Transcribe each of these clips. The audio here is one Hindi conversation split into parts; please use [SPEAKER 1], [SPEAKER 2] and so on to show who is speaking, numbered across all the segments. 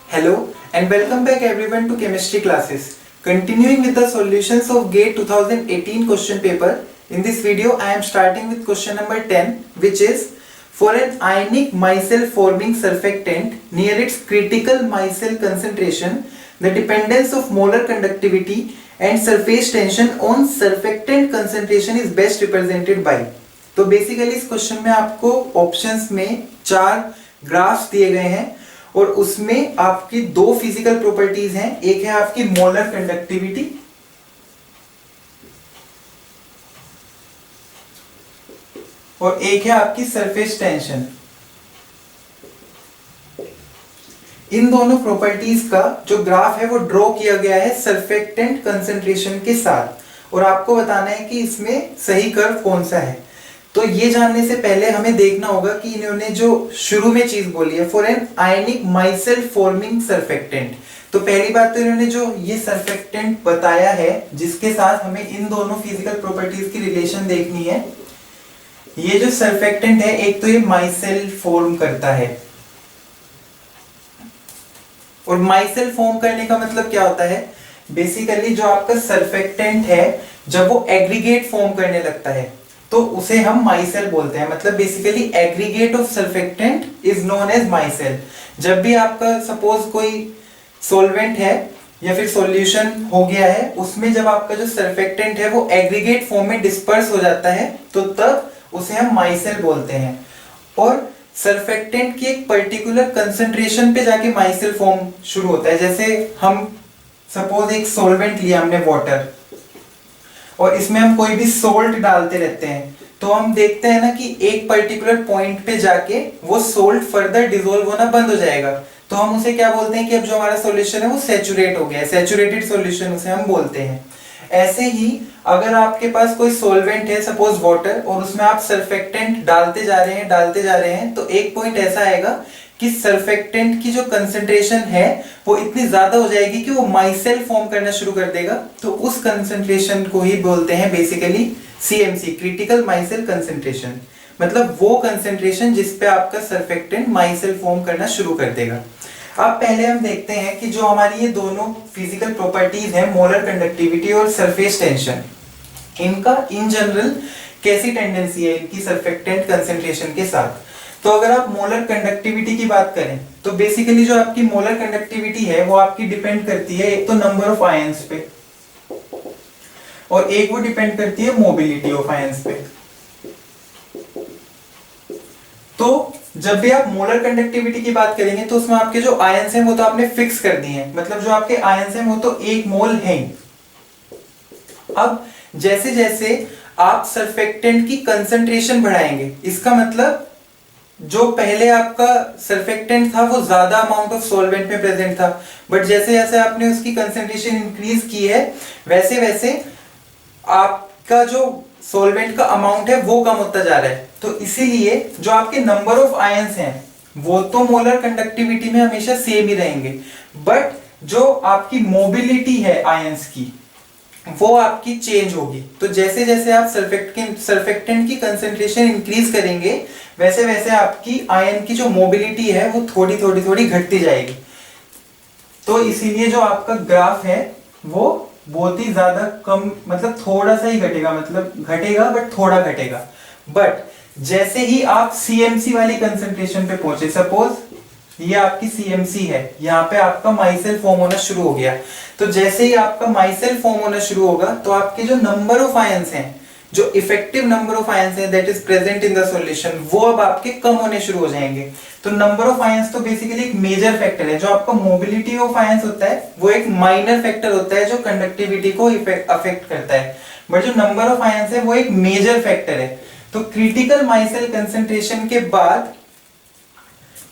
[SPEAKER 1] Hello and welcome back everyone to chemistry classes. Continuing with the solutions of GATE 2018 question paper. In this video I am starting with question number 10, which is for an ionic micelle forming surfactant near its critical micelle concentration, the dependence of molar conductivity and surface tension on surfactant concentration is best represented by. तो बेसिकली इस क्वेश्चन में आपको ऑप्शंस में 4 ग्राफ्स दिए गए हैं और उसमें आपकी 2 फिजिकल प्रॉपर्टीज हैं। एक है आपकी मोलर कंडक्टिविटी और एक है आपकी सरफेस टेंशन। इन दोनों प्रॉपर्टीज का जो ग्राफ है वो ड्रॉ किया गया है सरफेक्टेंट कंसंट्रेशन के साथ और आपको बताना है कि इसमें सही कर्व कौन सा है। तो ये जानने से पहले हमें देखना होगा कि इन्होंने जो शुरू में चीज बोली है for an ionic myself forming surfactant, तो पहली बात तो इन्होंने जो ये सरफेक्टेंट बताया है जिसके साथ हमें इन दोनों फिजिकल प्रॉपर्टीज की रिलेशन देखनी है। ये जो सरफेक्टेंट है एक तो ये माइसेल फॉर्म करता है और माइसेल फॉर्म करने का मतलब क्या होता है, बेसिकली जो आपका सरफेक्टेंट है जब वो एग्रीगेट फॉर्म करने लगता है तो उसे हम माइसेल बोलते हैं। मतलब basically aggregate of surfactant is known as micelle. जब भी आपका सपोज कोई सॉल्वेंट है या फिर सॉल्यूशन हो गया है उसमें जब आपका जो सरफेक्टेंट है वो एग्रीगेट फॉर्म में डिस्पर्स हो जाता है तो तब उसे हम माइसेल बोलते हैं। और सरफेक्टेंट की एक पर्टिकुलर कंसंट्रेशन पे जाके माइसेल फॉर्म शुरू होता है। जैसे हम सपोज एक सॉल्वेंट लिया हमने वाटर और इसमें हम कोई भी सोल्ट डालते रहते हैं तो हम देखते हैं ना कि एक पर्टिकुलर पॉइंट पे जाके वो सोल्ट फर्दर डिसॉल्व होना बंद हो जाएगा तो हम उसे क्या बोलते हैं कि अब जो हमारा सॉल्यूशन है वो सैचुरेट हो गया है, सैचुरेटेड सॉल्यूशन उसे हम बोलते हैं। ऐसे ही अगर आपके पास कोई सॉल्वेंट है सपोज वाटर और उसमें आप सरफेक्टेंट डालते जा रहे हैं तो एक पॉइंट ऐसा आएगा कि सरफेक्टेंट की जो कंसंट्रेशन है वो इतनी ज्यादा हो जाएगी कि वो माइसेल फॉर्म करना शुरू कर देगा। तो उस कंसंट्रेशन को ही बोलते हैं basically CMC, critical myself concentration. मतलब वो कंसंट्रेशन जिस पे आपका सरफेक्टेंट माइसेल फॉर्म करना शुरू कर देगा। अब पहले हम देखते हैं कि जो हमारी ये दोनों फिजिकल प्रॉपर्टीज हैं मोलर कंडक्टिविटी और सरफेस टेंशन, इनका इन जनरल कैसी टेंडेंसी है इनकी सरफेक्टेंट कंसंट्रेशन के साथ। तो अगर आप मोलर कंडक्टिविटी की बात करें तो बेसिकली जो आपकी मोलर कंडक्टिविटी है वो आपकी डिपेंड करती है एक तो नंबर ऑफ आयंस पे और एक वो डिपेंड करती है मोबिलिटी ऑफ आयंस पे। तो जब भी आप मोलर कंडक्टिविटी की बात करेंगे तो उसमें आपके जो आयंस हैं वो तो आपने फिक्स कर दिए हैं, मतलब जो आपके आयंस हैं वो तो 1 मोल हैं। अब जैसे जैसे आप सरफेक्टेंट की कंसंट्रेशन बढ़ाएंगे, इसका मतलब जो पहले आपका सरफेक्टेंट था वो ज्यादा अमाउंट ऑफ सॉल्वेंट में प्रेजेंट था, बट जैसे जैसे आपने उसकी कंसंट्रेशन इंक्रीज की है वैसे वैसे आपका जो सॉल्वेंट का अमाउंट है वो कम होता जा रहा है। तो इसीलिए जो आपके नंबर ऑफ आयंस हैं वो तो मोलर कंडक्टिविटी में हमेशा सेम ही रहेंगे, बट जो आपकी मोबिलिटी है आयंस की वो आपकी चेंज होगी। तो जैसे जैसे आप सरफेक्टेंट की कंसंट्रेशन इंक्रीज करेंगे वैसे वैसे आपकी आयन की जो मोबिलिटी है वो थोड़ी थोड़ी घटती जाएगी। तो इसीलिए जो आपका ग्राफ है वो बहुत ही ज्यादा कम, मतलब थोड़ा सा ही घटेगा, मतलब घटेगा बट थोड़ा घटेगा। बट जैसे ही आप सीएमसी वाली कंसंट्रेशन पे पहुंचे, सपोज ये आपकी सीएमसी है, यहाँ पे आपका माइसेल फॉर्म होना शुरू हो गया, तो जैसे ही आपका माइसेल फॉर्म होना शुरू होगा तो आपके जो नंबर ऑफ आयंस हैं, जो इफेक्टिव नंबर ऑफ आयंस हैं that is present in the solution, वो अब आपके कम होने शुरू हो जाएंगे। तो नंबर ऑफ आयंस तो बेसिकली एक मेजर फैक्टर है। जो आपका मोबिलिटी ऑफ आयंस होता है वो एक माइनर फैक्टर होता है जो कंडक्टिविटी को अफेक्ट करता है, बट जो नंबर ऑफ आयंस है वो एक मेजर फैक्टर है। तो क्रिटिकल माइसेल कंसंट्रेशन के बाद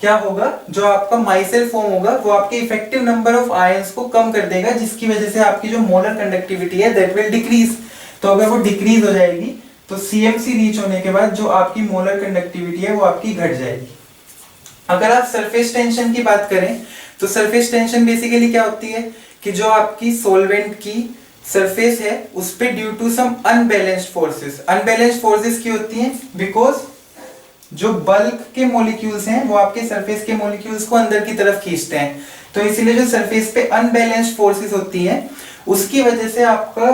[SPEAKER 1] क्या होगा, जो आपका माइसेल फॉर्म होगा वो आपके इफेक्टिव नंबर ऑफ आयंस को कम कर देगा, जिसकी वजह से आपकी जो मोलर कंडक्टिविटी है दैट विल डिक्रीज। तो अगर वो डिक्रीज हो जाएगी तो सीएमसी रीच होने के बाद जो आपकी मोलर कंडक्टिविटी है वो आपकी घट जाएगी। अगर आप सरफेस टेंशन की बात करें तो सरफेस टेंशन बेसिकली क्या होती है कि जो आपकी सॉल्वेंट की सरफेस है उस पे due to some unbalanced forces, unbalanced forces की होती हैं बिकॉज जो बल्क के मॉलिक्यूल्स हैं वो आपके सरफेस के मॉलिक्यूल्स को अंदर की तरफ खींचते हैं। तो इसीलिए जो सरफेस पे अनबैलेंस्ड फोर्सेस होती हैं उसकी वजह से आपका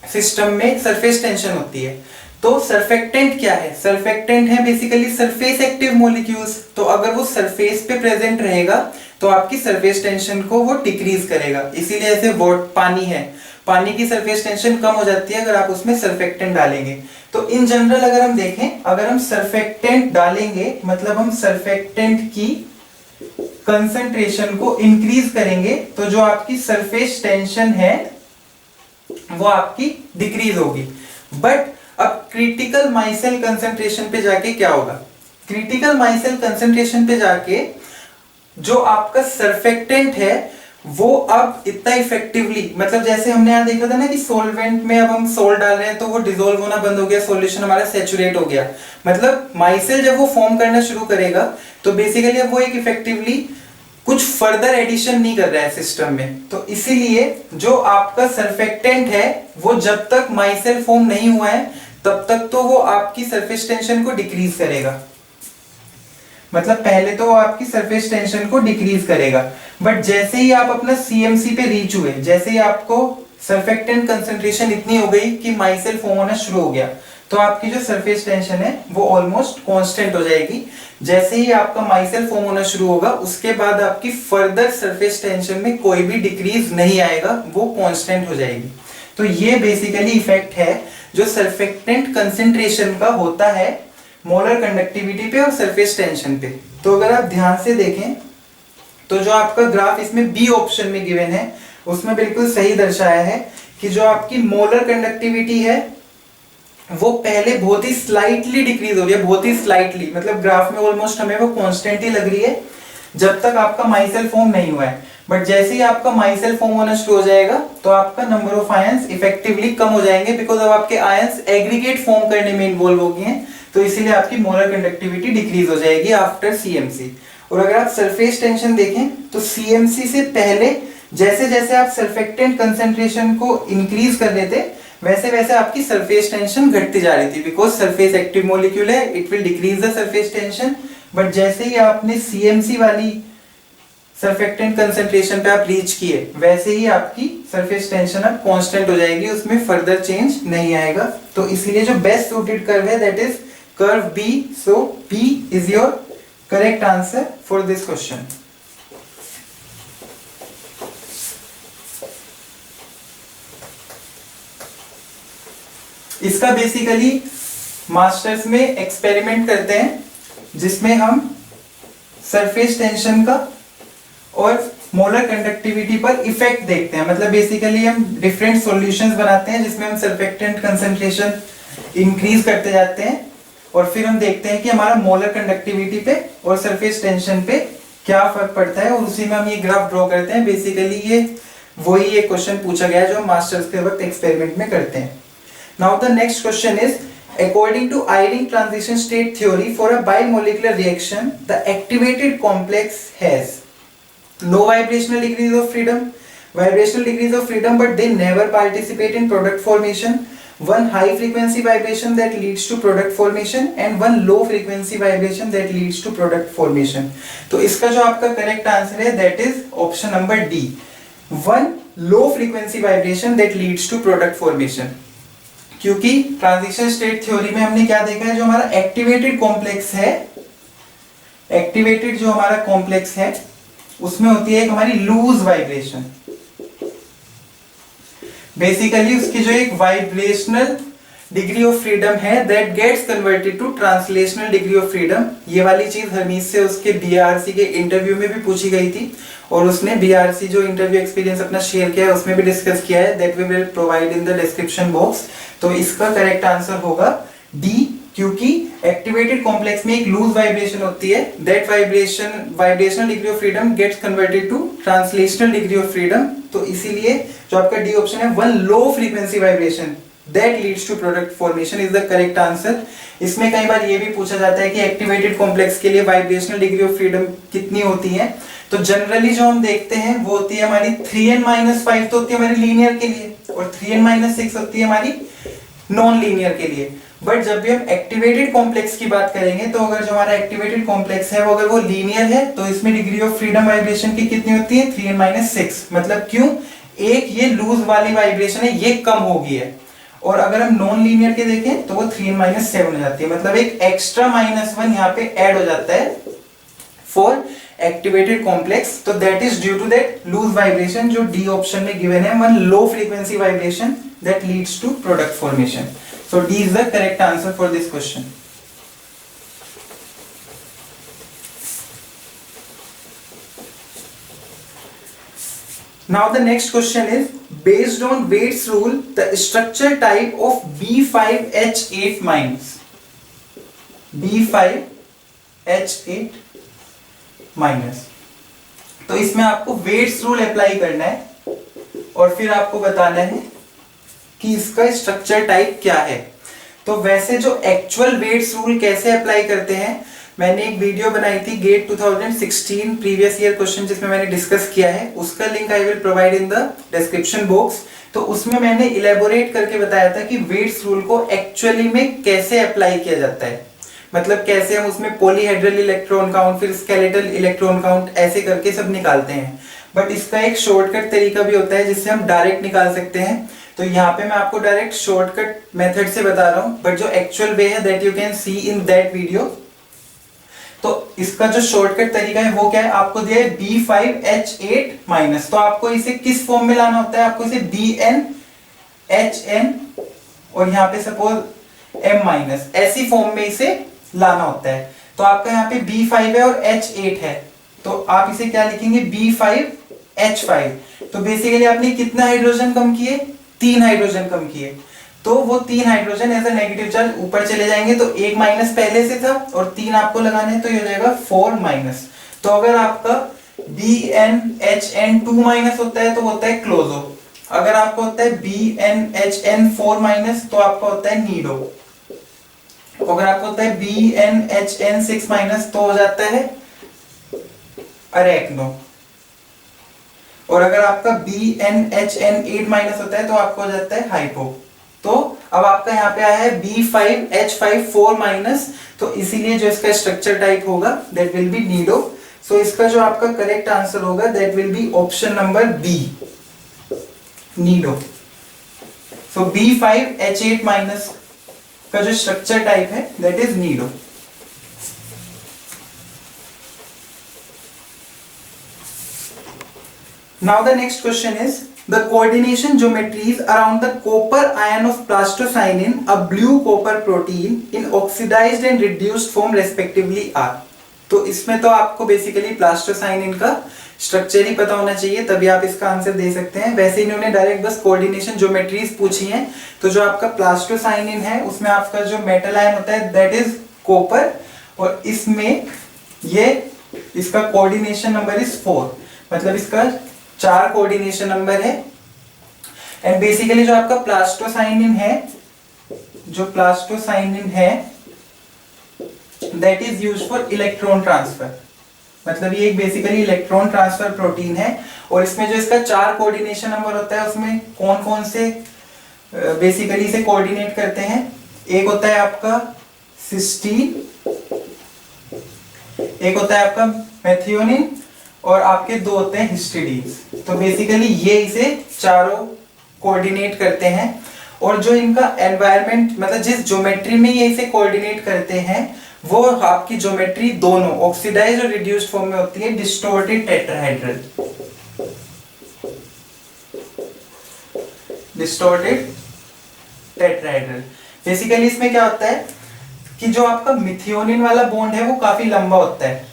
[SPEAKER 1] सिस्टम में सरफेस टेंशन होती है। तो सरफेक्टेंट क्या है? सरफेक्टेंट है बेसिकली सरफेस एक्टिव मॉलिक्यूल्स। तो अगर वो सरफेस पे प्रेजेंट रहेगा तो आपकी सरफेस टेंशन को वो डिक्रीज करेगा। इसीलिए ऐसे पानी है, पानी की सरफेस टेंशन कम हो जाती है अगर आप उसमें सरफेक्टेंट डालेंगे। तो इन जनरल अगर हम देखें, अगर हम सरफेक्टेंट डालेंगे मतलब हम सरफेक्टेंट की कंसंट्रेशन को इंक्रीज करेंगे तो जो आपकी सरफेस टेंशन है वो आपकी डिक्रीज होगी। बट अब क्रिटिकल माइसेल कंसंट्रेशन पे जाके क्या होगा? क्रिटिकल माइसेल कंसंट्रेशन पे जाके जो आपका सरफेक्टेंट है वो अब इतना इफेक्टिवली, मतलब जैसे हमने यहाँ देखा था ना कि सॉल्वेंट में अब हम सोल्ट डाल रहे हैं तो वो डिसॉल्व होना बंद हो गया, सॉल्यूशन हमारा सैचुरेट हो गया। मतलब माइसेल जब वो फॉर्म करना शुरू करेगा तो बेसिकली अब वो एक इफेक्टिवली कुछ फर्दर एडिशन नहीं कर रहा है सिस्टम में। तो इसीलिए जो आपका सरफेक्टेंट है वो जब तक माइसेल फॉर्म नहीं हुआ है तब तक तो वो आपकी सरफेस टेंशन को डिक्रीज करेगा। मतलब पहले तो वो आपकी सरफेस टेंशन को डिक्रीज करेगा, बट जैसे ही आप अपना सीएमसी पे रीच हुए, जैसे ही आपको सरफेक्टेंट कंसंट्रेशन इतनी हो गई कि माइसेल फॉर्म होना शुरू हो गया, तो आपकी जो सरफेस टेंशन है वो ऑलमोस्ट कांस्टेंट हो जाएगी। जैसे ही आपका माइसेल फॉर्म होना शुरू होगा उसके बाद आपकी फर्दर सरफेस टेंशन में कोई भी डिक्रीज नहीं आएगा, वो कांस्टेंट हो जाएगी। तो ये बेसिकली इफेक्ट है जो सरफेक्टेंट कंसंट्रेशन का होता है मोलर कंडक्टिविटी पे और सरफेस टेंशन पे। तो अगर आप ध्यान से देखें तो जो आपका ग्राफ इसमें बी ऑप्शन में गिवन है उसमें बिल्कुल सही दर्शाया है कि जो आपकी मोलर कंडक्टिविटी है वो पहले बहुत ही स्लाइटली डिक्रीज हो रही है, बहुत ही स्लाइटली, मतलब ग्राफ में ऑलमोस्ट हमें वो कांस्टेंट ही लग रही है जब तक आपका माइसेल फॉर्म नहीं हुआ है। बट जैसे ही आपका माइसेल फॉर्म होना शुरू हो जाएगा तो आपका नंबर ऑफ आयंस इफेक्टिवली कम हो जाएंगे, बिकॉज अब आपके आयंस एग्रीगेट फॉर्म करने में इन्वॉल्व हो गए हैं। तो इसीलिए आपकी मोलर कंडक्टिविटी डिक्रीज हो जाएगी आफ्टर सीएमसी। और अगर आप सरफेस टेंशन देखें तो सीएमसी से पहले जैसे जैसे आप सरफेक्टेंट कंसंट्रेशन को इंक्रीज कर रहे थे वैसे वैसे आपकी सरफेस टेंशन घटती जा रही थी, बिकॉज सरफेस एक्टिव मॉलिक्यूल है, it will decrease the surface tension. But जैसे ही आपने सीएमसी वाली सरफेक्टेंट कंसंट्रेशन पे आप रीच किए वैसे ही आपकी सरफेस टेंशन अब कांस्टेंट हो जाएगी, उसमें फर्दर चेंज नहीं आएगा। तो इसलिए जो बेस्ट सूटेड कर्व है that is curve B. So B is your correct answer for this question. इसका बेसिकली मास्टर्स में एक्सपेरिमेंट करते हैं जिसमें हम सरफेस टेंशन का और मोलर कंडक्टिविटी पर इफेक्ट देखते हैं। मतलब बेसिकली हम डिफरेंट सॉल्यूशंस बनाते हैं जिसमें हम सरफेक्टेंट कंसंट्रेशन इंक्रीज करते जाते हैं और फिर हम देखते हैं कि हमारा मोलर कंडक्टिविटी पे और सरफेस टेंशन पे क्या फर्क पड़ता है, और उसी में हम ये ग्राफ ड्रॉ करते हैं। बेसिकली ये वही एक क्वेश्चन पूछा गया है जो हम मास्टर्स के वक्त एक्सपेरिमेंट में करते हैं। Now the next question is according to Eyring transition state theory for a bimolecular reaction the activated complex has no vibrational degrees of freedom, vibrational degrees of freedom, but they never participate in product formation, one high frequency vibration that leads to product formation and one low frequency vibration that leads to product formation। तो इसका जो आपका करेक्ट आंसर है that is option number D, one low frequency vibration that leads to product formation. क्योंकि ट्रांजिशन स्टेट थ्योरी में हमने क्या देखा है, जो हमारा एक्टिवेटेड कॉम्प्लेक्स है, एक्टिवेटेड जो हमारा कॉम्प्लेक्स है उसमें होती है एक हमारी लूज वाइब्रेशन। बेसिकली उसकी जो एक वाइब्रेशनल डिग्री ऑफ फ्रीडम है that gets converted to translational degree of freedom. ये वाली चीज हरमीत से उसके बीआरसी के इंटरव्यू में भी पूछी गई थी और उसने बीआरसी जो इंटरव्यू एक्सपीरियंस अपना शेयर किया है उसमें भी डिस्कस किया है, that we will provide in the description box. तो इसका करेक्ट आंसर होगा डी, क्योंकि एक्टिवेटेड कॉम्प्लेक्स में एक लूज वाइब्रेशन होती है, that vibrational degree of freedom gets converted to translational degree of freedom. तो इसीलिए जो आपका डी ऑप्शन है, one low frequency vibration that leads to product formation is the correct answer. इसमें कई बार ये भी पूछा जाता है कि एक्टिवेटेड कॉम्प्लेक्स के लिए वाइब्रेशनल डिग्री ऑफ फ्रीडम कितनी होती है। तो जनरली जो हम देखते हैं वो होती है हमारी 3n-5 तो होती है हमारी लीनियर के लिए, और 3n-6 होती है हमारी नॉन लीनियर के लिए। बट जब भी हम एक्टिवेटेड कॉम्प्लेक्स की बात करेंगे तो अगर जो हमारा एक्टिवेटेड कॉम्प्लेक्स है वो अगर वो लीनियर है तो इसमें डिग्री ऑफ फ्रीडम वाइब्रेशन की कितनी होती है 3n-6। मतलब क्यों, एक ये लूज वाली वाइब्रेशन है ये कम होगी है, और अगर हम नॉन लीनियर के देखें तो वो 3n-7 हो जाती है। मतलब एक एक्स्ट्रा -1 यहाँ पे ऐड हो जाता है फॉर एक्टिवेटेड कॉम्प्लेक्स। तो that is due to that loose vibration जो डी ऑप्शन में गिवन है, one low frequency vibration that leads to product formation. So D is the correct answer for this question. Now the next question is, based on Wade's rule, the structure type of B5H8 minus. B5H8 minus. तो इसमें आपको वेट्स रूल अप्लाई करना है और फिर आपको बताना है कि इसका स्ट्रक्चर टाइप क्या है। तो वैसे जो एक्चुअल वेट्स रूल कैसे अप्लाई करते हैं, मैंने एक वीडियो बनाई थी गेट 2016 प्रीवियस ईयर क्वेश्चन जिसमें मैंने डिस्कस किया है, उसका link I will provide in the description box. तो उसमें मैंने इलेबोरेट करके बताया था कि वेट्स रूल को एक्चुअली में कैसे अप्लाई किया जाता है, मतलब कैसे हम उसमें पॉलीहेड्रल इलेक्ट्रॉन काउंट फिर स्केलेटल इलेक्ट्रॉन काउंट ऐसे करके सब निकालते हैं। बट इसका एक शॉर्टकट तरीका भी होता है जिससे हम डायरेक्ट निकाल सकते हैं। तो यहाँ पे मैं आपको डायरेक्ट शॉर्टकट मेथड से बता रहा हूँ, बट जो एक्चुअल वे है that you can see in that video. तो इसका जो शॉर्टकट तरीका है वो क्या है, आपको दिया है B5H8 माइनस, तो आपको इसे किस फॉर्म में लाना होता है, आपको इसे BnHn और यहाँ पे सपोज M माइनस ऐसी फॉर्म में इसे लाना होता है। तो आपका यहाँ पे B5 है और H8 है, तो आप इसे क्या लिखेंगे B5H5। तो बेसिकली आपने कितना हाइड्रोजन कम किए, 3 हाइड्रोजन कम किए, तो वो 3 hydrogen as a negative charge ऊपर चले जाएंगे, तो 1 माइनस पहले से था और 3 आपको लगाने हैं, तो ये हो जाएगा 4 माइनस। तो अगर आपका BnHn2 माइनस होता है तो होता है क्लोजो, अगर आपको होता है BnHn4 माइनस तो आपका होता है नीडो, अगर आपको होता है BnHn6 माइनस तो हो जाता है अरेक्नो, और अगर आपका BnHn8 माइनस होता है तो आपको हो जाता है हाइपो। तो अब आपका यहाँ पे आया है B5H54 माइनस, तो इसीलिए जो इसका स्ट्रक्चर टाइप होगा that will be nido. So इसका जो आपका करेक्ट आंसर होगा that will be option number B, nido. So B5H8 minus का जो स्ट्रक्चर टाइप है that is nido. Now the next question is, the coordination geometries around the copper ion of plastocyanin, a blue copper protein, in oxidized and reduced form respectively are. तो इसमें तो आपको बेसिकली प्लास्टोसाइनिन का स्ट्रक्चर ही पता होना चाहिए तभी आप इसका आंसर दे सकते हैं। वैसे इन्होंने डायरेक्ट बस कोऑर्डिनेशन ज्योमेट्रीज पूछी हैं। तो जो आपका प्लास्टोसाइनिन है उसमें आपका जो मेटल आयन होता है दैट इज कॉपर, और इसमें ये इसका कोऑर्डिनेशन नंबर इज 4, मतलब इसका 4 कोऑर्डिनेशन नंबर है। एंड बेसिकली जो आपका प्लास्टोसाइनिन है, जो प्लास्टोसाइनिन है that is used for electron transfer, मतलब ये एक बेसिकली इलेक्ट्रॉन ट्रांसफर प्रोटीन है। और इसमें जो इसका 4 कोऑर्डिनेशन नंबर होता है उसमें कौन कौन से बेसिकली इसे कोऑर्डिनेट करते हैं, एक होता है आपका सिस्टीन, एक होता है आपका मेथियोनिन, और आपके 2 होते हैं हिस्टिडीन। तो बेसिकली ये इसे चारों कोऑर्डिनेट करते हैं। और जो इनका एनवायरनमेंट, मतलब जिस ज्योमेट्री में ये इसे कोऑर्डिनेट करते हैं वो आपकी ज्योमेट्री दोनों ऑक्सीडाइज्ड और रिड्यूस्ड फॉर्म में होती है distorted tetrahedral, distorted tetrahedral. Basically इसमें क्या होता है कि जो आपका मिथियोनिन वाला बॉन्ड है वो काफी लंबा होता है,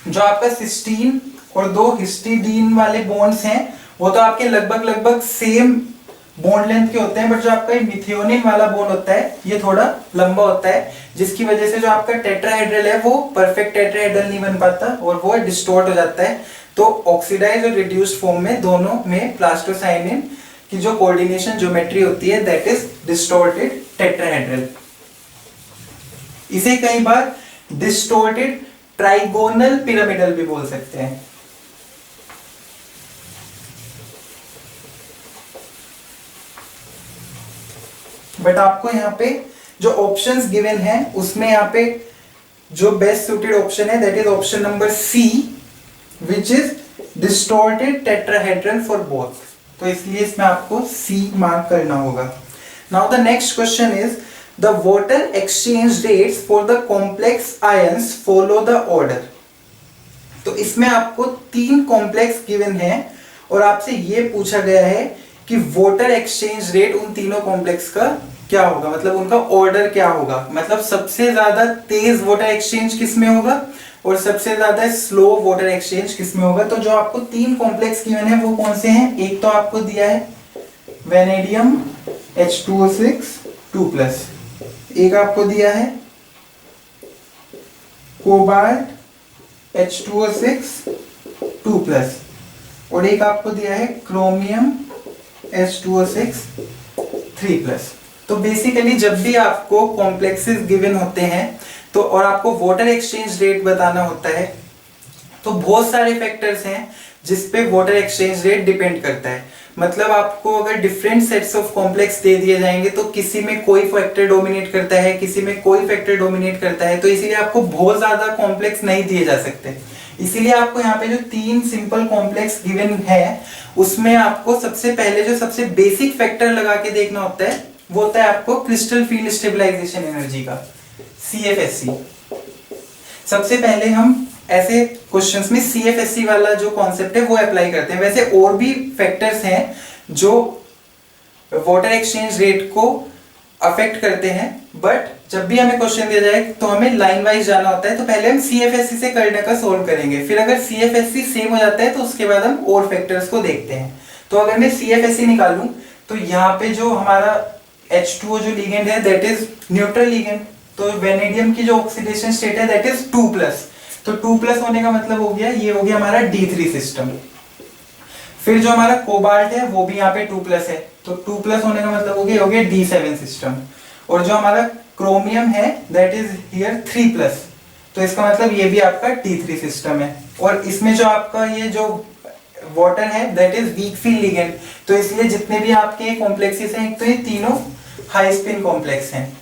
[SPEAKER 1] जो आपका सिस्टीन और 2 हिस्टिडीन वाले बॉन्ड्स हैं वो तो आपके लगभग सेम बॉन्ड लेंथ के होते हैं, बट जो आपका मिथियोनिन वाला बॉन्ड होता है ये थोड़ा लंबा होता है, जिसकी वजह से जो आपका टेट्राहेड्रल है वो परफेक्ट टेट्राहेड्रल नहीं बन पाता और वो डिस्टॉर्ट हो जाता है। तो ऑक्सीडाइज्ड और रिड्यूस्ड फॉर्म में दोनों में प्लास्टोसाइनिन की जो कोऑर्डिनेशन ज्योमेट्री होती है दैट इज डिस्टॉर्टेड टेट्राहेड्रल। इसे कई बार डिस्टॉर्टेड ट्राइगोनल पिरामिडल भी बोल सकते हैं। बट आपको यहाँ पे जो ऑप्शंस गिवन है उसमें यहाँ पे जो बेस्ट सूटेड ऑप्शन है that is option number C, which is distorted tetrahedral for both. तो इसलिए इसमें आपको सी मार्क करना होगा। Now the next question is the water exchange rates for the complex ions follow the order. तो इसमें आपको 3 कॉम्प्लेक्स गिवन है और आपसे ये पूछा गया है कि वाटर एक्सचेंज रेट उन तीनों कॉम्प्लेक्स का क्या होगा, मतलब उनका ऑर्डर क्या होगा, मतलब सबसे ज्यादा तेज वाटर एक्सचेंज किस में होगा और सबसे ज्यादा स्लो वाटर एक्सचेंज किस में होगा। तो जो आपको 3 कॉम्प्लेक्स गिवन है वो कौन से हैं, एक तो आपको दिया है वेनेडियम H2O6 2+, एक आपको दिया है कोबाल्ट H2O6 2+, और एक आपको दिया है क्रोमियम H2O6 3+। तो बेसिकली जब भी आपको कॉम्प्लेक्सेस गिवन होते हैं तो और आपको वाटर एक्सचेंज रेट बताना होता है तो बहुत सारे फैक्टर्स हैं जिस पे वाटर एक्सचेंज रेट डिपेंड करता है। मतलब आपको अगर डिफरेंट सेट्स ऑफ कॉम्प्लेक्स दे दिए जाएंगे तो किसी में कोई फैक्टर डोमिनेट करता है, किसी में कोई फैक्टर डोमिनेट करता है, तो इसीलिए आपको बहुत ज्यादा कॉम्प्लेक्स नहीं दिए जा सकते। इसीलिए आपको यहाँ पे जो 3 सिंपल कॉम्प्लेक्स गिवन है उसमें आपको सबसे पहले जो सबसे बेसिक फैक्टर लगा के देखना होता है वो होता है आपको क्रिस्टल फील्ड स्टेबलाइजेशन एनर्जी का, CFSE। सबसे पहले हम ऐसे क्वेश्चंस में CFSE वाला जो कॉन्सेप्ट है वो अप्लाई करते हैं। वैसे और भी फैक्टर्स हैं जो वाटर एक्सचेंज रेट को अफेक्ट करते हैं, बट जब भी हमें क्वेश्चन दिया जाए तो हमें लाइन वाइज जाना होता है। तो पहले हम CFSE से करने का सोल्व करेंगे, फिर अगर CFSE सेम हो जाता है तो उसके बाद हम और फैक्टर्स को देखते हैं। तो अगर मैं CFSE निकालूं तो यहाँ पे जो हमारा H2O जो लिगेंड है दैट इज न्यूट्रल लिगेंड, तो वेनेडियम की जो ऑक्सीडेशन स्टेट है दैट इज 2+, तो 2+ होने का मतलब हो गया ये हो गया हमारा D3 सिस्टम। फिर जो हमारा कोबाल्ट है वो भी यहाँ पे 2+ है, तो 2+ होने का मतलब हो गया D7 सिस्टम। और जो हमारा क्रोमियम है दैट इज हियर 3+, तो इसका मतलब ये भी आपका D3 सिस्टम है। और इसमें जो आपका ये जो वाटर है that is weak field ligand, तो इसलिए जितने भी आपके कॉम्प्लेक्सेस हैं एक तो ये तीनों हाई स्पिन कॉम्प्लेक्स हैं।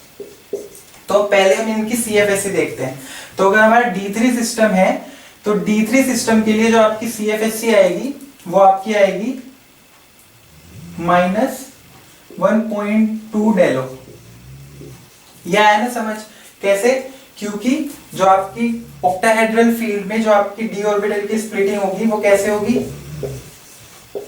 [SPEAKER 1] तो पहले हम इनकी CFSE देखते हैं। तो अगर हमारा D3 सिस्टम है तो D3 सिस्टम के लिए जो आपकी CFSE आएगी वो आपकी आएगी -1.2 डेलो। यह है ना समझ कैसे, क्योंकि जो आपकी ऑक्टाहेड्रल फील्ड में जो आपकी d ऑर्बिटल की स्प्लिटिंग होगी वो कैसे होगी,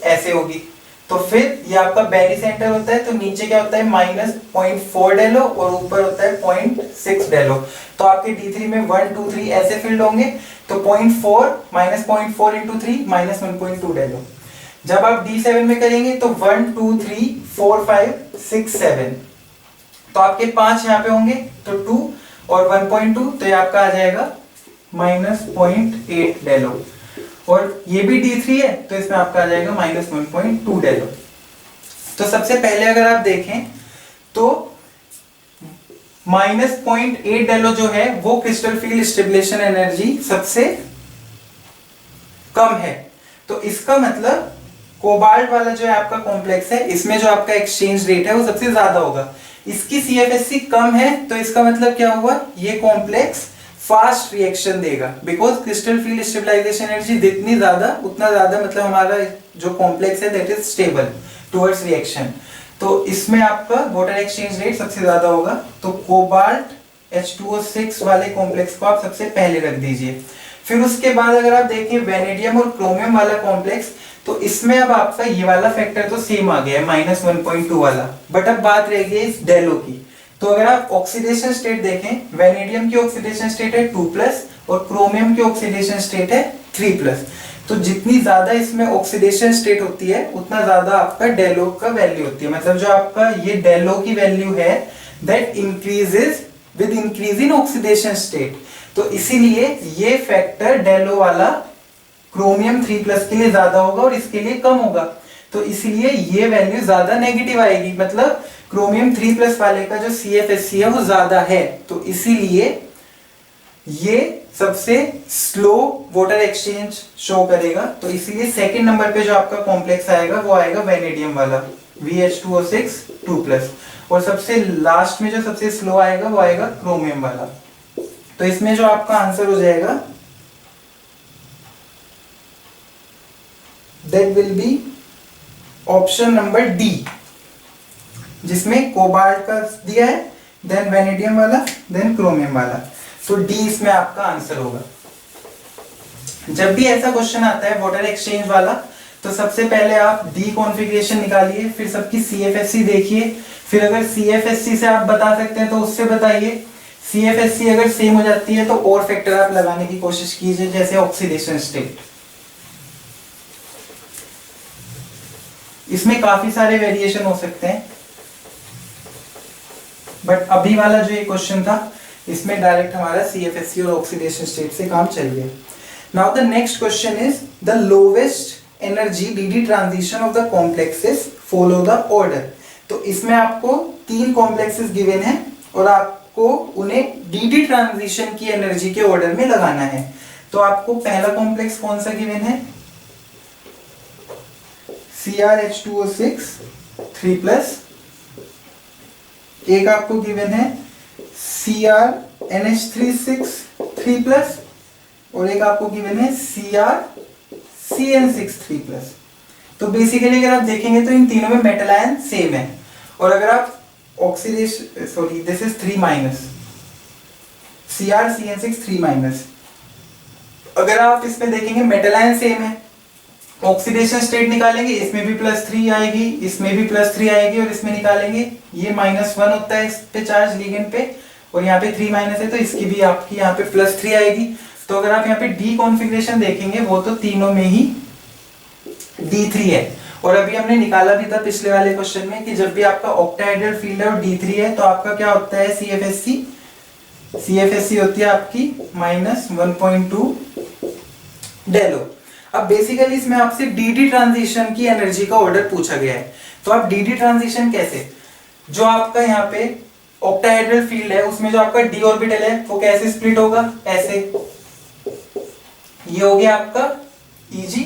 [SPEAKER 1] ऐसे होगी। तो फिर ये आपका बैरी सेंटर होता है तो नीचे क्या होता है -0.4 डेलो और ऊपर होता है 0.6 डेलो। तो आपके D3 में 1 2 3 ऐसे फील्ड होंगे, तो 0.4 -0.4 × 3 -1.2 डेलो। जब आप D7 में करेंगे तो 1 2 3 4 5 6 7, तो आपके 5 यहाँ पे होंगे तो 2 और 1.2, तो ये आपका आ जाएगा -0.8 डेलो। और ये भी D3 है तो इसमें आपका आ जाएगा -1.2 डेलो। तो सबसे पहले अगर आप देखें तो -0.8 डेलो जो है वो क्रिस्टल फील्ड स्टेबलेशन एनर्जी सबसे कम है। तो इसका मतलब कोबाल्ट वाला जो है आपका कॉम्प्लेक्स है इसमें जो आपका एक्सचेंज रेट है वो सबसे ज्यादा होगा। इसकी CFSE कम है तो इसका मतलब क्या हुआ, ये कॉम्प्लेक्स फास्ट रिएक्शन देगा, because crystal field stabilisation energy जितनी ज्यादा उतना ज्यादा मतलब हमारा जो कॉम्प्लेक्स है that is stable towards reaction. तो इसमें आपका वाटर एक्सचेंज रेट सबसे ज्यादा होगा। तो कोबाल्ट H2O6 वाले कॉम्प्लेक्स को आप सबसे पहले रख दीजिए। फिर उसके बाद अगर आप देखें वेनेडियम और क्रोमियम वाला कॉम्प्लेक्स, तो इसमें अब आपका ये वाला फैक्टर तो सेम आ गया है -1.2 वाला, बट अब बात रह गई इस डेलो की। तो अगर आप ऑक्सीडेशन स्टेट देखें, वेनेडियम की ऑक्सीडेशन स्टेट है 2+ और क्रोमियम की ऑक्सीडेशन स्टेट है 3+। तो जितनी ज्यादा इसमें ऑक्सीडेशन स्टेट होती है उतना ज्यादा आपका डेलो का वैल्यू होती है। मतलब जो आपका ये डेलो की वैल्यू है that increases with increase in oxidation state. तो इसीलिए ये फैक्टर डेलो वाला क्रोमियम 3+ के लिए ज्यादा होगा और इसके लिए कम होगा। तो इसलिए ये वैल्यू ज्यादा नेगेटिव आएगी, मतलब क्रोमियम 3+ वाले का जो CFSE है वो ज्यादा है। तो इसीलिए ये सबसे स्लो वाटर एक्सचेंज शो करेगा। तो इसीलिए सेकंड नंबर पे जो आपका कॉम्प्लेक्स आएगा वो आएगा वेनेडियम वाला VH2O6 2+। और सबसे लास्ट में जो सबसे स्लो आएगा वो आएगा क्रोमियम वाला। तो इसमें जो आपका आंसर हो जाएगा that will be option number D, जिसमें कोबाल्ट का दिया है, देन वेनेडियम वाला, देन क्रोमियम वाला। तो डी इसमें आपका आंसर होगा। जब भी ऐसा क्वेश्चन आता है वाटर एक्सचेंज वाला, तो सबसे पहले आप डी कॉन्फ़िगरेशन निकालिए, फिर सबकी CFSC देखिए, फिर अगर CFSC से आप बता सकते हैं तो उससे बताइए। CFSC अगर सेम हो जाती है तो और फैक्टर आप लगाने की कोशिश कीजिए, जैसे ऑक्सीडेशन स्टेट। इसमें काफी सारे वेरिएशन हो सकते हैं, बट अभी वाला जो ये क्वेश्चन था इसमें डायरेक्ट हमारा CFSC और ऑक्सीडेशन स्टेट से काम चल गया। Now the next question is the lowest energy DD transition of the complexes follow the order. तो इसमें आपको 3 कॉम्प्लेक्सेस गिवन है और आपको उन्हें DD ट्रांजिशन की एनर्जी के ऑर्डर में लगाना है। तो आपको पहला कॉम्प्लेक्स कौन सा गिवन है? CrH2O6 3+, एक आपको गिवन है CrNH36 3+, और एक आपको गिवन है CrCN6 3+। तो बेसिकली अगर आप देखेंगे तो इन तीनों में मेटल आयन सेम है, और अगर आप oxidation sorry this is 3- CrCN6 3-, अगर आप इसमें देखेंगे मेटल आयन सेम है, ऑक्सीडेशन स्टेट निकालेंगे, इसमें भी +3 आएगी, इसमें भी +3 आएगी, और इसमें निकालेंगे ये -1 होता है इस पे चार्ज लिगेंड पे, और यहाँ पे 3- है तो इसकी भी आपकी यहाँ पे +3 आएगी। तो अगर आप यहाँ पे डी कॉन्फ़िगरेशन देखेंगे वो तो तीनों में ही D3 है। और अभी हमने निकाला भी था पिछले वाले क्वेश्चन में कि जब भी आपका ऑक्टाहेड्रल फील्ड है और D3 है तो आपका क्या होता है CFSC होती है आपकी -1.2 डेलो। अब बेसिकली इसमें आपसे DD ट्रांजिशन की एनर्जी का ऑर्डर पूछा गया है। तो आप DD ट्रांजिशन कैसे, जो आपका यहाँ पे ऑक्टाहेड्रल फील्ड है उसमें जो आपका d ऑर्बिटल है वो कैसे स्प्लिट होगा, ऐसे, ये हो गया आपका Eg,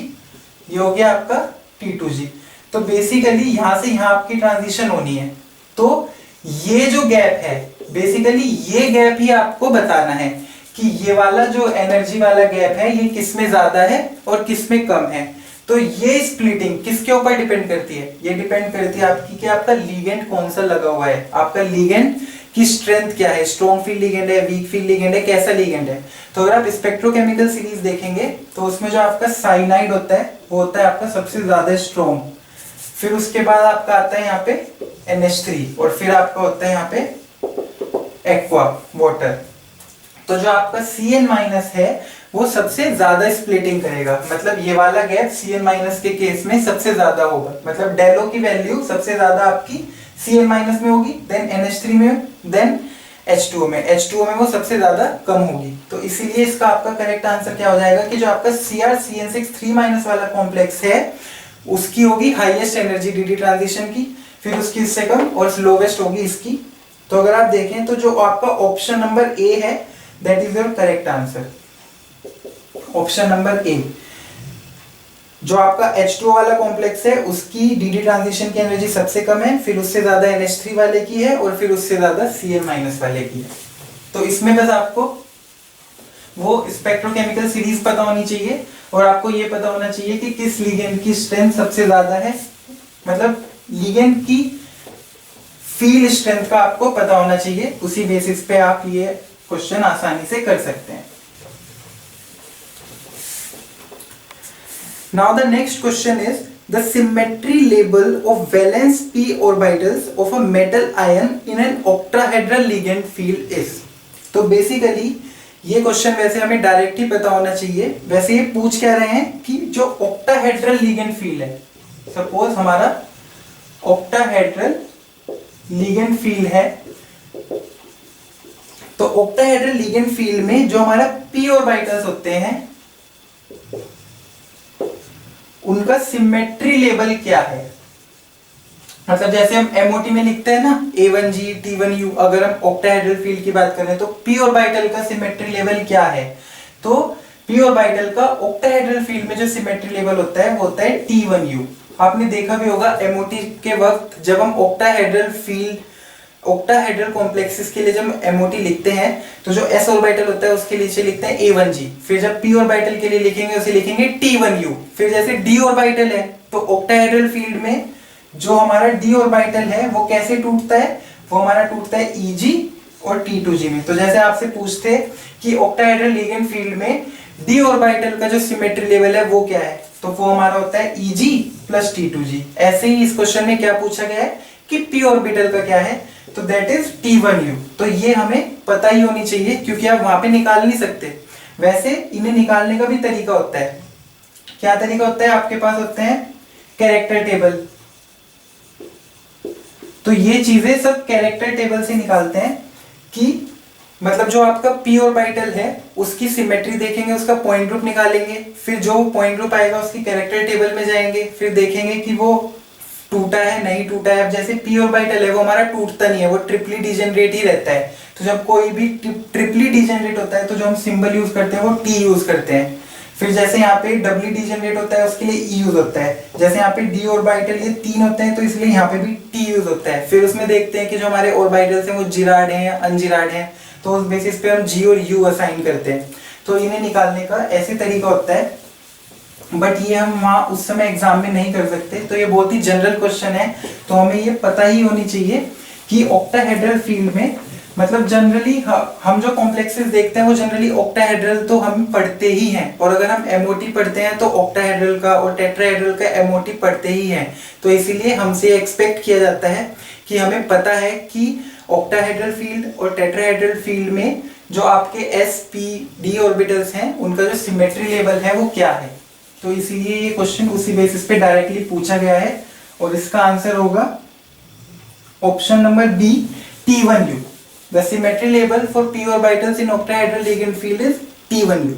[SPEAKER 1] ये हो गया आपका T2G। तो बेसिकली यहां से यहां आपकी ट्रांजिशन होनी है, तो ये जो गैप है बेसिकली ये गैप ही आपको बताना है कि ये वाला जो एनर्जी वाला गैप है ये किस में ज्यादा है और किस में कम है। तो ये स्प्लिटिंग किसके ऊपर डिपेंड करती है? ये डिपेंड करती है आपकी कि आपका लिगेंड कौन सा लगा हुआ है, आपका लिगेंड की स्ट्रेंथ क्या है, स्ट्रॉन्ग फील्ड लिगेंड है, वीक फील्ड लिगेंड है, कैसा लिगेंड है। तो अगर आप स्पेक्ट्रोकेमिकल सीरीज देखेंगे तो उसमें जो आपका साइनाइड होता है वो होता है आपका सबसे ज्यादा स्ट्रॉन्ग, फिर उसके बाद आपका आता है यहाँ पे NH3, और फिर आपका होता है यहाँ पे एक्वा वाटर। तो जो आपका Cn- है वो सबसे ज्यादा स्प्लिटिंग करेगा, मतलब ये वाला गैप Cn- के केस में सबसे ज्यादा होगा, मतलब डेलो की वैल्यू सबसे ज्यादा आपकी Cn- में होगी, देन NH3 में, देन H2O में वो सबसे ज्यादा कम होगी। तो इसीलिए इसका आपका करेक्ट आंसर क्या हो जाएगा कि जो आपका CrCN6 3- वाला कॉम्प्लेक्स है उसकी होगी हाईएस्ट एनर्जी DD ट्रांजिशन की, फिर उसकी इससे कम, और लोवेस्ट होगी इसकी। तो अगर आप देखें तो जो आपका ऑप्शन नंबर ए है that is your correct answer, option number A. जो आपका H2O वाला कॉम्प्लेक्स है उसकी DD ट्रांजिशन की एनर्जी सबसे कम है, फिर उससे ज्यादा NH3 वाले की है, और फिर उससे ज्यादा Cn- वाले की है। तो इसमें बस आपको वो स्पेक्ट्रोकेमिकल सीरीज पता होनी चाहिए, और आपको ये पता होना चाहिए कि किस लिगेंड की स्ट्रेंथ सबसे ज्यादा है, मतलब लिगेंड की फील्ड स्ट्रेंथ का आपको पता होना चाहिए। उसी बेसिस पे आप ये क्वेश्चन आसानी से कर सकते हैं। Now the next question is the symmetry level of valence p orbitals of a metal ion in an octahedral ligand field is। तो बेसिकली ये क्वेश्चन वैसे हमें डायरेक्ट ही पता होना चाहिए, वैसे ये पूछ क्या रहे हैं कि जो ऑक्टाहेड्रल लिगेंड फील्ड है, सपोज हमारा ऑक्टाहेड्रल लिगेंड फील्ड है, तो ऑक्टाहेड्रल लिगेंड फील्ड में जो हमारा p ऑर्बिटल्स होते हैं उनका सिमेट्री लेवल क्या है। मतलब जैसे हम MOT में लिखते हैं ना A1G T1U, अगर हम ऑक्टाहेड्रल फील्ड की बात करें तो p ऑर्बिटल का सिमेट्री लेवल क्या है। तो p ऑर्बिटल का ऑक्टाहेड्रल फील्ड में जो सिमेट्री लेवल होता है वो होता है T1U। आपने देखा भी होगा MOT के वक्त जब हम ऑक्टाहेड्रल फील्ड ऑक्टाहेड्रल कॉम्प्लेक्सेस के लिए जब MOT लिखते हैं तो जो s ऑर्बिटल होता है उसके नीचे लिखते हैं A1G, फिर जब p ऑर्बिटल के लिए लिखेंगे उसे लिखेंगे T1U। फिर जैसे d ऑर्बिटल है तो ऑक्टाहेड्रल फील्ड में जो हमारा d ऑर्बिटल है वो कैसे टूटता है, वो हमारा टूटता है EG और T2G में। तो जैसे आपसे पूछते कि ऑक्टाहेड्रल लिगेंड फील्ड में d ऑर्बिटल का जो सिमेट्री लेवल है वो क्या है, तो वो हमारा होता है EG प्लस T2G। ऐसे ही इस क्वेश्चन में क्या पूछा गया है कि p ऑर्बिटल का क्या है, तो दैट इज T1U। तो ये हमें पता ही होनी चाहिए क्योंकि आप वहां पे निकाल नहीं सकते। वैसे इन्हें निकालने का भी तरीका होता है। क्या तरीका होता है, आपके पास होते हैं कैरेक्टर टेबल। तो ये चीजें सब कैरेक्टर टेबल से निकालते हैं कि मतलब जो आपका p ऑर्बिटल है उसकी सिमेट्री देखेंगे, उसका पॉइंट ग्रुप निकालेंगे, फिर जो पॉइंट ग्रुप आएगा उसकी कैरेक्टर टेबल में जाएंगे, फिर देखेंगे कि वो टूटा है नहीं टूटा है। अब जैसे p ऑर्बिटल है वो हमारा टूटता नहीं है, वो ट्रिपली डिजेनरेट ही रहता है। तो जब कोई भी ट्रिपली डिजेनरेट होता है तो जो हम सिंबल यूज करते हैं वो t यूज करते हैं। फिर जैसे यहाँ पे डबली डिजेनरेट होता है उसके लिए e यूज होता है। जैसे यहाँ पे d ऑर्बिटल ये 3 होते हैं तो इसलिए यहाँ पे भी t यूज होता है। फिर उसमें देखते हैं कि जो हमारे ऑर्बिटल्स हैं वो जिराड हैं या अनजिराड हैं, तो उस बेसिस पे हम g और u असाइन करते हैं। तो इन्हें निकालने का ऐसे तरीका होता है, बट ये हम वहाँ उस समय एग्जाम में नहीं कर सकते। तो ये बहुत ही जनरल क्वेश्चन है, तो हमें ये पता ही होनी चाहिए कि ऑक्टाहेड्रल फील्ड में मतलब जनरली हम जो कॉम्प्लेक्सेस देखते हैं वो जनरली ऑक्टाहेड्रल तो हम पढ़ते ही हैं, और अगर हम MOT पढ़ते हैं तो ऑक्टाहेड्रल का और टेट्राहेड्रल का MOT पढ़ते ही हैं। तो इसीलिए हमसे एक्सपेक्ट किया जाता है कि हमें पता है कि ऑक्टाहेड्रल फील्ड और टेट्राहेड्रल फील्ड में जो आपके s p d ऑर्बिटल्स हैं उनका जो सिमेट्री लेवल है वो क्या है। तो इसीलिए ये क्वेश्चन उसी बेसिस पे डायरेक्टली पूछा गया है, और इसका आंसर होगा option number B T1U। The symmetry level for p orbitals in octahedral ligand field is T1U.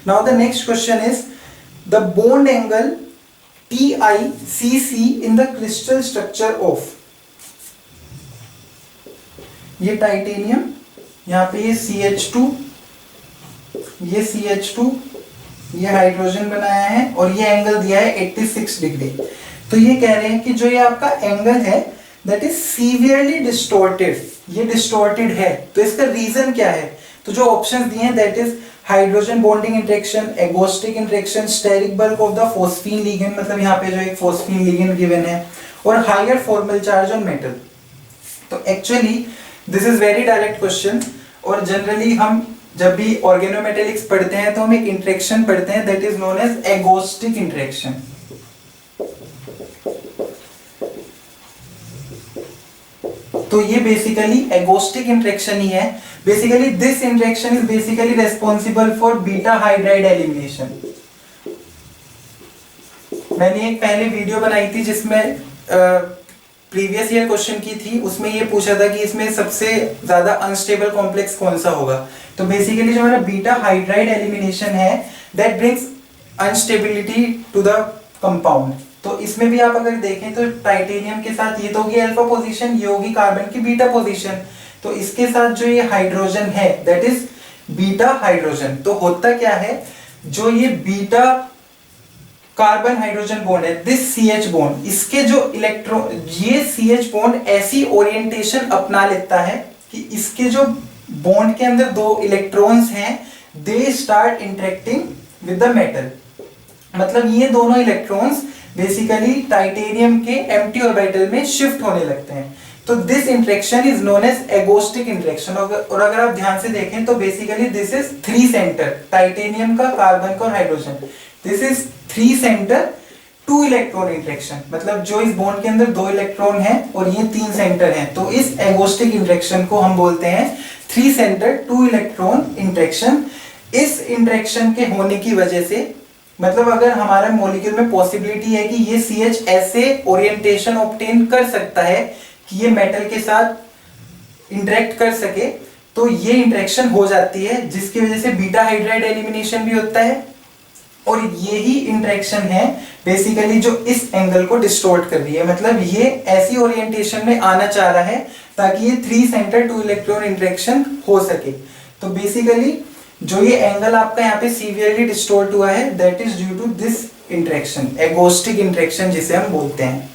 [SPEAKER 1] Now the next question is the bond angle TICC in the crystal structure of, ये टाइटेनियम, यहाँ पे ये CH2, ये CH2, ये हाइड्रोजन बनाया है और ये एंगल दिया है 86 डिग्री। तो ये कह रहे हैं कि जो ये आपका एंगल है दैट इज सीवियरली डिस्टॉर्टेड, ये डिस्टॉर्टेड है। तो इसका रीजन क्या है, तो जो ऑप्शंस दिए हैं that is hydrogen bonding interaction, agostic interaction, steric bulk of the phosphine ligand, मतलब यहाँ पे जो एक फोस्फीन लिगेंड गिवन है, और higher formal charge on metal. तो actually this is very direct question, और जनरली हम जब भी ऑर्गेनोमेटेलिक्स पढ़ते हैं तो हम एक इंटरेक्शन पढ़ते हैं that is known as agostic interaction. तो ये बेसिकली एगोस्टिक इंटरेक्शन ही है। Basically this interaction is basically responsible for beta hydride elimination. मैंने एक पहले वीडियो बनाई थी जिसमें प्रीवियस ईयर क्वेश्चन की थी, उसमें ये पूछा था कि इसमें सबसे ज्यादा अनस्टेबल कॉम्प्लेक्स कौन सा होगा। तो बेसिकली जो हमारा बीटा हाइड्राइड एलिमिनेशन है that brings instability to the compound. तो इसमें भी आप अगर देखें तो टाइटेनियम के साथ ये तो होगी अल्फा पोजीशन, ये होगी कार्बन की बीटा पोजीशन। तो इसके साथ जो ये हाइड्रोजन है दैट इज बीटा हाइड्रोजन। तो होता क्या है, जो ये बीटा कार्बन हाइड्रोजन बॉन्ड है दिस CH बॉन्ड, इसके जो इलेक्ट्रॉन, ये CH बॉन्ड ऐसी ओरिएंटेशन अपना लेता है कि इसके जो बॉन्ड के अंदर दो इलेक्ट्रॉन्स हैं they start interacting with the metal. मतलब ये दोनों इलेक्ट्रॉन्स बेसिकली टाइटेनियम के एम्प्टी ऑर्बिटल में शिफ्ट होने लगते हैं। तो this interaction is known as agostic interaction. और अगर आप ध्यान से देखें तो basically this is 3 centre, titanium का, कार्बन का और hydrogen, this is 3 centre 2 electron interaction. मतलब जो इस बॉन्ड के अंदर 2 इलेक्ट्रॉन हैं और ये 3 सेंटर हैं, तो इस एगोस्टिक इंटरेक्शन को हम बोलते हैं 3 सेंटर 2 इलेक्ट्रॉन इंटरेक्शन। इस इंटरेक्शन के होने की वजह से मतलब अगर हमारे मॉलिक्यूल में पॉसिबिलिटी है कि ये CH ऐसे ओरिएंटेशन ऑब्टेन कर सकता है कि ये मेटल के साथ इंटरेक्ट कर सके, तो ये इंटरेक्शन हो जाती है जिसकी वजह से बीटा हाइड्राइड एलिमिनेशन भी होता है। और यही इंटरेक्शन है बेसिकली जो इस एंगल को डिस्टॉर्ट कर रही है। मतलब ये ऐसी ओरिएंटेशन में आना चाह रहा है ताकि ये 3 सेंटर 2 इलेक्ट्रॉन इंटरेक्शन हो सके। तो बेसिकली जो ये एंगल आपका यहाँ पे सीवियरली डिस्टॉर्ट हुआ है that is due to this interaction, agostic interaction जिसे हम बोलते हैं।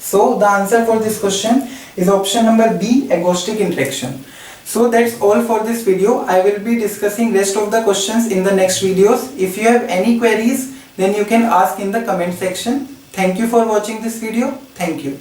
[SPEAKER 1] So the answer for this question is option number B, agostic interaction. So that's all for this video. I will be discussing rest of the questions in the next videos. If you have any queries, then you can ask in the comment section. Thank you for watching this video. Thank you.